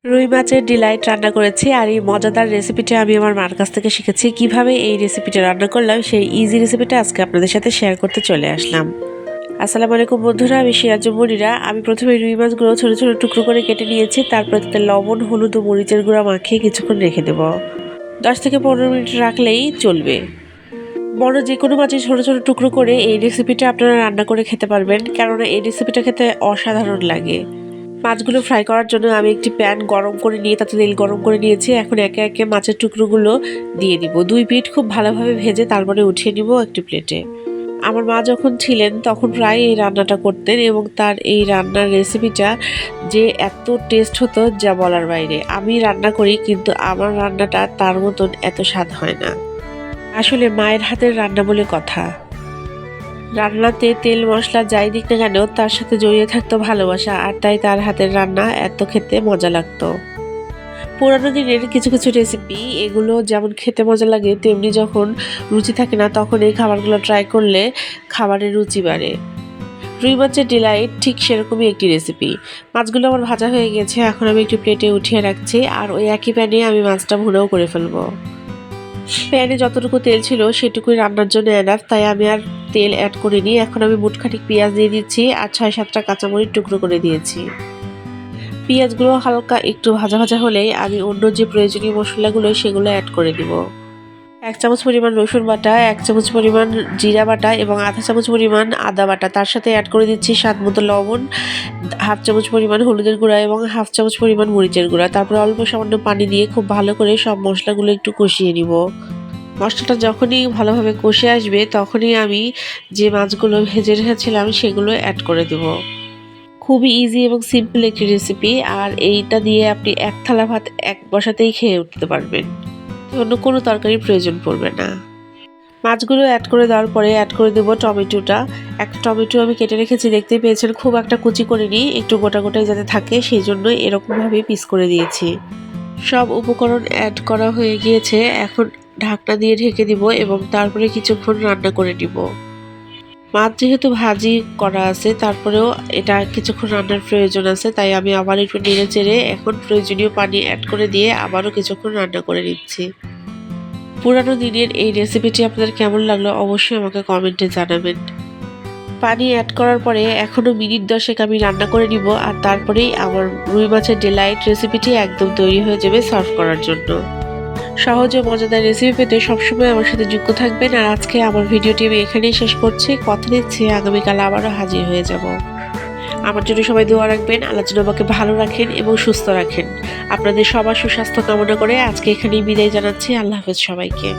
রুই মাছের ডিলাইট রান্না করেছি আর এই মজাদার রেসিপিটা আমি আমার মার কাছ থেকে শিখেছি। কিভাবে এই রেসিপিটা রান্না করলাম সেই ইজি রেসিপিটা আজকে আপনাদের সাথে শেয়ার করতে চলে আসলাম। আসসালামু আলাইকুম বন্ধুরা, আমি সিরাজু মনিরা। আমি প্রথমে রুই মাছগুলো ছোট ছোট টুকরো করে কেটে নিয়েছি। তারপর তাতে লবণ, হলুদ ও মরিচের গুঁড়া মাখিয়ে কিছুক্ষণ রেখে দেব। 10 থেকে 15 মিনিট রাখলেই চলবে। বড় যে কোনো মাছের ছোট ছোট টুকরো করে এই রেসিপিটা আপনারা রান্না করে খেতে পারবেন, কেননা এই রেসিপিটা খেতে অসাধারণ লাগে। মাছগুলো ফ্রাই করার জন্য আমি একটি প্যান গরম করে নিয়ে তাতে তেল গরম করে নিয়েছি। এখন একে একে মাছের টুকরোগুলো দিয়ে দিব। 2 পিঠ খুব ভালোভাবে ভেজে তারপরে উঠিয়ে নিব একটি প্লেটে। আমার মা যখন ছিলেন তখন প্রায় এই রান্নাটা করতেন এবং তার এই রান্নার রেসিপিটা যে এত টেস্ট হতো যা বলার বাইরে। আমি রান্না করি কিন্তু আমার রান্নাটা তার মতন এত স্বাদ হয় না। আসলে মায়ের হাতের রান্না বলে কথা। রান্নাতে তেল মশলা যাই দিক না কেন তার সাথে জড়িয়ে থাকতো ভালোবাসা, আর তাই তার হাতের রান্না এত খেতে মজা লাগতো। পুরানো দিনের কিছু কিছু রেসিপি, এগুলো যেমন খেতে মজা লাগে তেমনি যখন রুচি থাকে না তখন এই খাবারগুলো ট্রাই করলে খাবারের রুচি বাড়ে। রুই মাছের ডিলাইট ঠিক সেরকমই একটি রেসিপি। মাছগুলো আমার ভাজা হয়ে গেছে, এখন আমি একটু প্লেটে উঠিয়ে রাখছি আর ওই একই প্যানে আমি মাছটা ভুনাও করে ফেলবো। প্যানে যতটুকু তেল ছিল সেটুকুই রান্নার জন্য এনাফ, তাই আমি আর তেল অ্যাড করিনি। এখন আমি মুঠখানিক পেঁয়াজ দিয়ে দিচ্ছি আর 6-7টা কাঁচামরিচ টুকরো করে দিয়েছি। পেঁয়াজগুলো হালকা একটু ভাজা ভাজা হলেই আমি অন্য যে প্রয়োজনীয় মশলাগুলো সেগুলো অ্যাড করে দিব। 1 চামচ পরিমাণ রসুন বাটা, 1 চামচ পরিমাণ জিরা বাটা এবং আধা চামচ পরিমাণ আদা বাটা। তার সাথে অ্যাড করে দিচ্ছি স্বাদ মতো লবণ, 1/2 চামচ পরিমাণ হলুদের গুঁড়া এবং 1/2 চামচ পরিমাণ মরিচের গুঁড়া। তারপর অল্প সামান্য পানি দিয়ে খুব ভালো করে সব মশলাগুলো একটু কষিয়ে নিব। মশলাটা যখনই ভালোভাবে কষে আসবে তখনই আমি যে মাছগুলো ভেজে রেখেছিলাম সেগুলো অ্যাড করে দেব। খুবই ইজি এবং সিম্পল একটি রেসিপি, আর এইটা দিয়ে আপনি এক থালা ভাত এক বসাতেই খেয়ে উঠতে পারবেন। অন্য কোনো তরকারির প্রয়োজন পড়বে না। মাছগুলো অ্যাড করে দেওয়ার পরে অ্যাড করে দেবো টমেটোটা। একটা টমেটো আমি কেটে রেখেছি, দেখতে পেয়েছেন খুব একটা কুচি করিনি, একটু গোটা গোটাই যাতে থাকে সেই জন্য এরকমভাবে পিস করে দিয়েছি। সব উপকরণ অ্যাড করা হয়ে গিয়েছে, এখন ঢাকনা দিয়ে ঢেকে দিব এবং তারপরে কিছুক্ষণ রান্না করে নিব। মাছ যেহেতু ভাজি করা আছে তারপরেও এটা কিছুক্ষণ রান্নার প্রয়োজন আছে, তাই আমি আবার একটু নেড়ে চেড়ে এখন প্রয়োজনীয় পানি অ্যাড করে দিয়ে আবারও কিছুক্ষণ রান্না করে নিচ্ছি। পুরানো দিনের এই রেসিপিটি আপনাদের কেমন লাগলো অবশ্যই আমাকে কমেন্টে জানাবেন। পানি অ্যাড করার পরে এখনও মিনিট 10 আমি রান্না করে নিব, আর তারপরেই আমার রুই মাছের ডিলাইট রেসিপিটি একদম তৈরি হয়ে যাবে সার্ভ করার জন্য। সহজ ও মজাদার রেসিপি পেতে সবসময় আমার সাথে যুক্ত থাকবেন। আর আজকে আমার ভিডিওটি আমি এখানেই শেষ করছি। কথা দিচ্ছি আগামীকাল আবারও হাজির হয়ে যাব। আমার জন্য সবাই দোয়া রাখবেন, আল্লাহ যেন আমাকে ভালো রাখেন এবং সুস্থ রাখেন। আপনাদের সবার সুস্বাস্থ্য কামনা করে আজকে এখানেই বিদায় জানাচ্ছি। আল্লাহ হাফেজ সবাইকে।